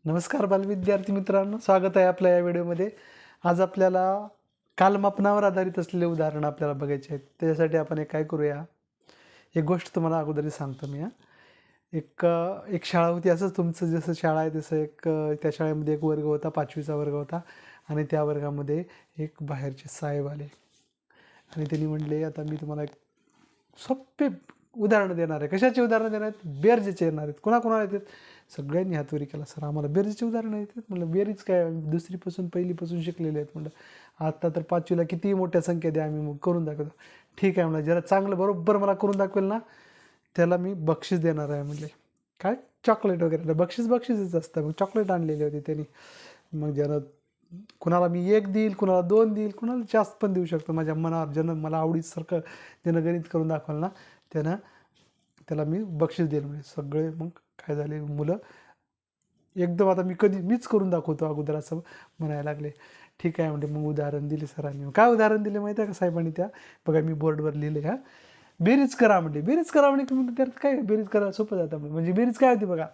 नमस्कार बालविद्यार्थी मित्रांनो, स्वागत आहे आपल्या या व्हिडिओमध्ये. आज आपल्याला कालमापनावर आधारित असलेले उदाहरण आपल्याला बघायचे आहेत. त्याच्यासाठी आपण एक काय करूया, एक गोष्ट तुम्हाला अगोदर सांगतो मी. एक शाळा होती, असंच तुमचं जसं शाळा आहे तसं त्या शाळेमध्ये एक वर्ग होता, 5वीचा वर्ग होता. आणि त्या वर्गामध्ये एक बाहेरचे साहेब आले आणि त्यांनी म्हणले, आता मी तुम्हाला एक सोपे उदाहरणं देणार आहे. कशाचे उदाहरणं देणार आहेत? बेरजेचे येणार आहेत. कोणाकोणाला येतात? सगळ्यांनी हातवरी केला. सर आम्हाला बेरजेचे उदाहरणं येतात. म्हटलं बेरीज काय, दुसरीपासून पहिलीपासून शिकलेले आहेत. म्हटलं आता तर 5वीला कितीही मोठ्या संख्या द्या, आम्ही मग करून दाखवतो. ठीक आहे म्हणलं, ज्याला चांगलं बरोबर मला करून दाखवेल ना त्याला मी बक्षीस देणार आहे. म्हटले काय? चॉकलेट वगैरे. बक्षीसच असतं. मग चॉकलेट आणलेली होती त्यांनी. मग ज्यानं कुणाला मी 1 देईल, कुणाला 2 देईल, कुणाला जास्त पण देऊ शकतो. माझ्या मनावर ज्यानं मला आवडीसारखं ज्यानं गणित करून दाखवाल ना त्याला मी बक्षीस देईल. म्हणजे सगळे मग काय झाले, मुलं एकदम आता मीच करून दाखवतो अगोदर असं म्हणायला लागले. ठीक आहे म्हणजे मग उदाहरण दिले सरांनी. काय उदाहरण दिले माहिती आहे का साहेबांनी? त्या बघा मी बोर्डवर लिहिले. बेरीज करा म्हणले. बेरीज करा म्हणजे त्यात काय, बेरीज करा सोपं जातं म्हणजे बेरीज काय होती बघा.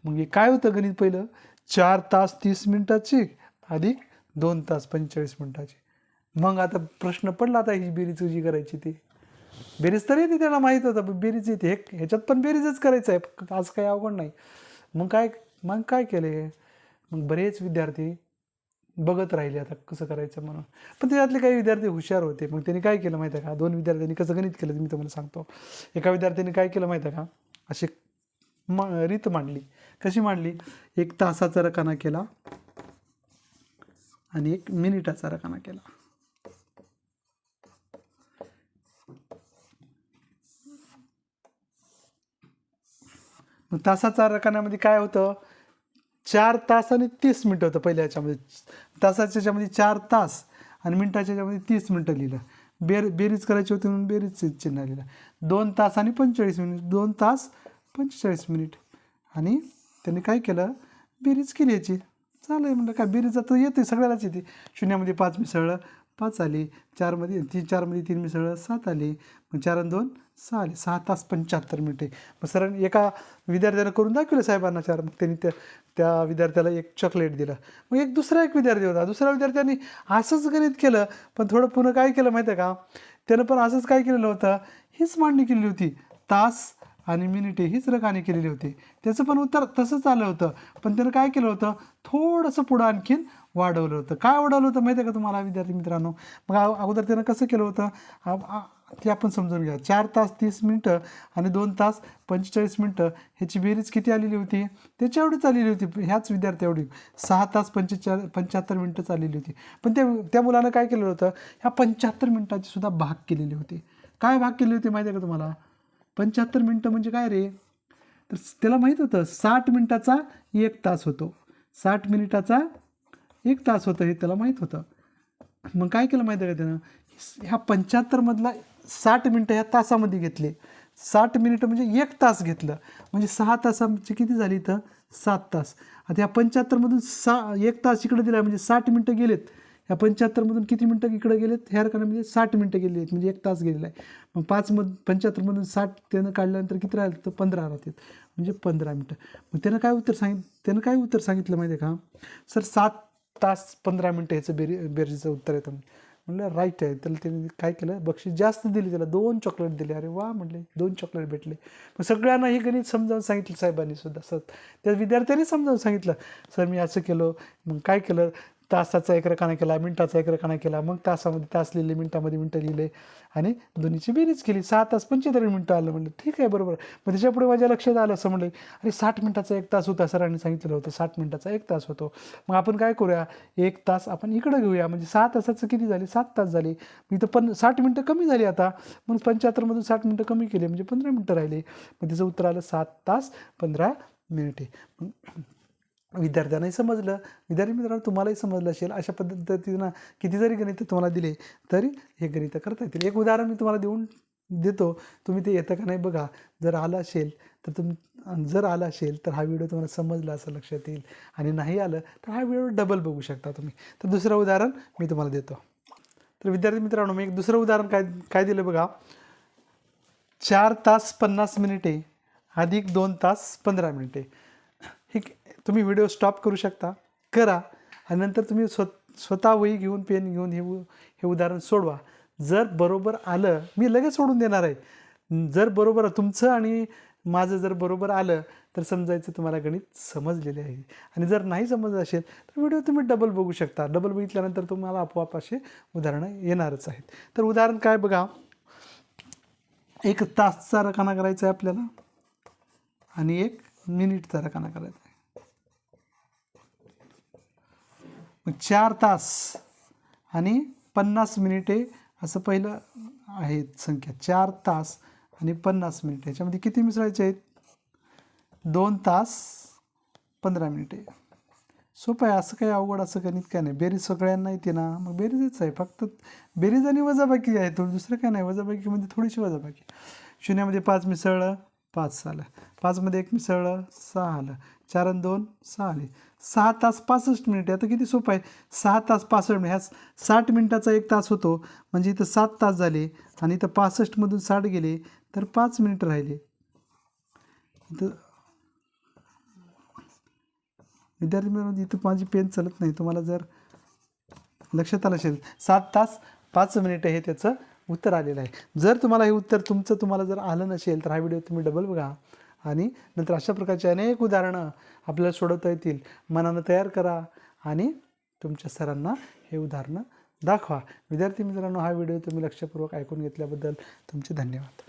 मग हे काय होतं गणित? पहिलं 4 तास 30 मिनिटाची अधिक 2 तास 45 मिनिटाची. मग आता प्रश्न पडला, आता ही बेरीज कशी करायची? ती बेरीज तर येते, त्याला माहीत होतं, पण बेरीज येते ह्याच्यात पण बेरीजच करायचं आहे, आज काही अवघड नाही. मग काय केले? मग बरेच विद्यार्थी बघत राहिले आता कसं करायचं म्हणून. पण त्याच्यातले काही विद्यार्थी हुशार होते. मग त्यांनी काय केलं माहिती आहे का? 2 विद्यार्थ्यांनी कसं गणित केलं मी तुम्हाला सांगतो. एका विद्यार्थ्यांनी काय केलं माहिती आहे का? अशी रीत मांडली. कशी मांडली? 1 तासाचा रकाना केला आणि 1 मिनिटाचा रकाना केला. मग तासाचा रकान्यामध्ये काय होतं? 4 तास आणि 30 मिनटं होतं पहिल्या ह्याच्यामध्ये. तासाच्या ह्याच्यामध्ये 4 तास आणि मिनटाच्या ह्याच्यामध्ये 30 मिनटं लिहिलं. बेरीज करायची होती म्हणून बेरीजचं चिन्ह लिहिलं. 2 तास आणि 45 मिनिट, 2 तास 45 मिनिट. आणि त्यांनी काय केलं? बेरीज केली याची. चालेल म्हणलं, काय बेरीज आता येते, सगळ्यालाच येते. 0मध्ये 5 मिसळलं 5 आली, 4मध्ये 3 मिसळलं 7 आली, मग 4 आणि 2 6 आली. 6 तास 75 मिनिटे. मग सरांनी एका विद्यार्थ्यानं करून दाखवलं साहेबांना 4. मग त्यांनी त्या विद्यार्थ्याला 1 चॉकलेट दिलं. मग दुसरा एक विद्यार्थी होता. दुसऱ्या विद्यार्थ्याने असंच गणित केलं, पण थोडं पुन्हा काय केलं माहिती आहे का? त्यानं पण असंच काय केलेलं होतं, हीच मांडणी केलेली होती. तास आणि मिनिटे हीच रकाने केलेली होती. त्याचं पण उत्तर तसंच आलं होतं, पण त्यानं काय केलं होतं, थोडंसं पुढं आणखीन वाढवलं होतं. काय वाढवलं होतं माहिती आहे का तुम्हाला विद्यार्थी मित्रांनो? मग अगोदर त्यानं कसं केलं होतं ते आपण समजून घ्या. 4 तास 30 मिनटं आणि 2 तास 45 मिनटं ह्याची बेरीज किती आलेली होती? त्याच्या एवढीच आलेली होती, ह्याच विद्यार्थी एवढी. 6 तास 75 मिनटंच आलेली होती. पण त्या मुलानं काय केलेलं होतं, ह्या 75 मिनटाची सुद्धा भाग केलेली होती. काय भाग केली होती माहिती आहे का तुम्हाला? 75 मिनटं म्हणजे काय रे? तर त्याला माहीत होतं 60 मिनिटाचा 1 तास होतो, 60 मिनिटाचा 1 तास होतं, हे त्याला माहीत होतं. मग काय केलं माहिती आहे का त्यानं? ह्या 75 मधला 60 मिनटं ह्या तासामध्ये घेतले. 60 मिनिटं म्हणजे 1 तास घेतलं, म्हणजे 6 तासाची किती झाली इथं? 7 तास. आता ह्या 75 मधून 1 तास इकडे दिला म्हणजे 60 मिनटं गेलेत. ह्या 75 मधून किती मिनटं इकडे गेलेत? ह्या रकान्यामध्ये 60 मिनटं गेलेली आहेत, म्हणजे 1 तास गेलेला आहे. मग 75 मधून 60 त्यानं काढल्यानंतर किती राहिलं? तर 15 राहतात, म्हणजे 15 मिनटं. मग त्यानं काय उत्तर सांगितलं माहिती आहे का? सर 7 तास 15 मिनटं ह्याचं बेरीजचं उत्तर येतं. म्हणलं राईट आहे. त्याला त्यांनी काय केलं, बक्षीस जास्त दिली, त्याला 2 चॉकलेट दिले. अरे वा म्हटले, 2 चॉकलेट भेटले. मग सगळ्यांना हे गणित समजावून सांगितलं साहेबांनी सुद्धा. सर त्या विद्यार्थ्यांनी समजावून सांगितलं, सर मी असं केलं. मग काय केलं, तासाचा 1 रकाना केला, मिनटाचा 1 रकाना केला, मग तासामध्ये तास लिहिले, मिनटामध्ये मिनटं लिहिले आणि दोन्हीची बेरीज केली. 6 तास 75 मिनटं आलं. म्हणलं ठीक आहे, बरोबर. मग त्याच्यापुढे माझ्या लक्षात आलं, असं म्हणलं अरे 60 मिनटाचा 1 तास होता, सरांनी सांगितलेलं होतं 60 मिनटाचा 1 तास होतो. मग आपण काय करूया, 1 तास आपण इकडं घेऊया, म्हणजे 6 तासाचं किती झाले? 7 तास झाले. मी तर 60 मिनटं कमी झाली आता. मग 75 मधून 60 मिनटं कमी केले, म्हणजे 15 मिनटं राहिले. मग त्याचं उत्तर आलं 7 तास 15 मिनिटे. विद्यार्थ्यांनाही समजलं. विद्यार्थी मित्रांनो, तुम्हालाही समजलं असेल. अशा पद्धतीनं किती जरी गणित तुम्हाला दिले तरी हे गणित करता येतील. एक उदाहरण मी तुम्हाला देतो, तुम्ही ते येतं का नाही बघा. जर आलं असेल तर हा व्हिडिओ तुम्हाला समजला असं लक्षात येईल, आणि नाही आलं तर हा व्हिडिओ डबल बघू शकता तुम्ही. तर दुसरं उदाहरण मी तुम्हाला देतो. तर विद्यार्थी मित्रांनो, मी एक दुसरं उदाहरण काय दिलं बघा. 4 तास 50 मिनिटे अधिक 2 तास 15 मिनिटे. हे तुम्ही व्हिडिओ स्टॉप करू शकता, करा आणि नंतर तुम्ही स्वतः वही घेऊन पेन घेऊन हे उदाहरण सोडवा. जर बरोबर आलं, मी लगेच सोडून देणार आहे. जर बरोबर तुमचं आणि माझं जर बरोबर आलं तर समजायचं तुम्हाला गणित समजलेले आहे. आणि जर नाही समजलं असेल तर व्हिडिओ तुम्ही डबल बघू शकता. डबल बघितल्यानंतर तुम्हाला आपोआप असे उदाहरणं येणारच आहेत. तर उदाहरण काय बघा, 1 तासचा रकाना करायचा आहे आपल्याला आणि 1 मिनिटचा रकाना करायचा आहे. मग 4 तास आणि 50 मिनिटे असं पहिलं आहे संख्या. 4 तास आणि 50 मिनिटे याच्यामध्ये किती मिसळायचे आहेत? 2 तास 15 मिनिटे. सोपं आहे, असं काही अवघड असं गणित काय नाही. बेरीज सगळ्यांना येते ना, मग बेरीजच आहे, फक्त बेरीज आणि वजाबाकी आहे, थोडं दुसरं काय नाही. वजाबाकी म्हणजे थोडीशी वजाबाकी. 0 मध्ये 5 मिसळलं 5 आलं, 5 मध्ये 1 मिसळलं 6 आलं, 4 आणि 2 6 आले. 6 तास 65 मिनिटे. आता किती सोपं आहे, 6 तास 65 मिनिट. ह्या 60 मिनिटाचा 1 तास होतो म्हणजे इथं 7 तास झाले आणि इथं 65मधून 60 गेले तर 5 मिनिट राहिले. इथं विद्यार्थी मित्रांनो, इथं माझी पेन चालत नाही, तुम्हाला जर लक्षात आलं असेल 7 तास 5 मिनिटं हे त्याचं उत्तर आलेलं आहे. जर तुम्हाला हे उत्तर तुम्हाला जर आलं नसेल तर हा व्हिडिओ तुम्ही डबल बघा आणि नंतर अशा प्रकारचे अनेक उदाहरणं आपल्याला सोडवता येतील. मनानं तयार करा आणि तुमच्या सरांना हे उदाहरणं दाखवा. विद्यार्थी मित्रांनो, हा व्हिडिओ तुम्ही लक्षपूर्वक ऐकून घेतल्याबद्दल तुमचे धन्यवाद.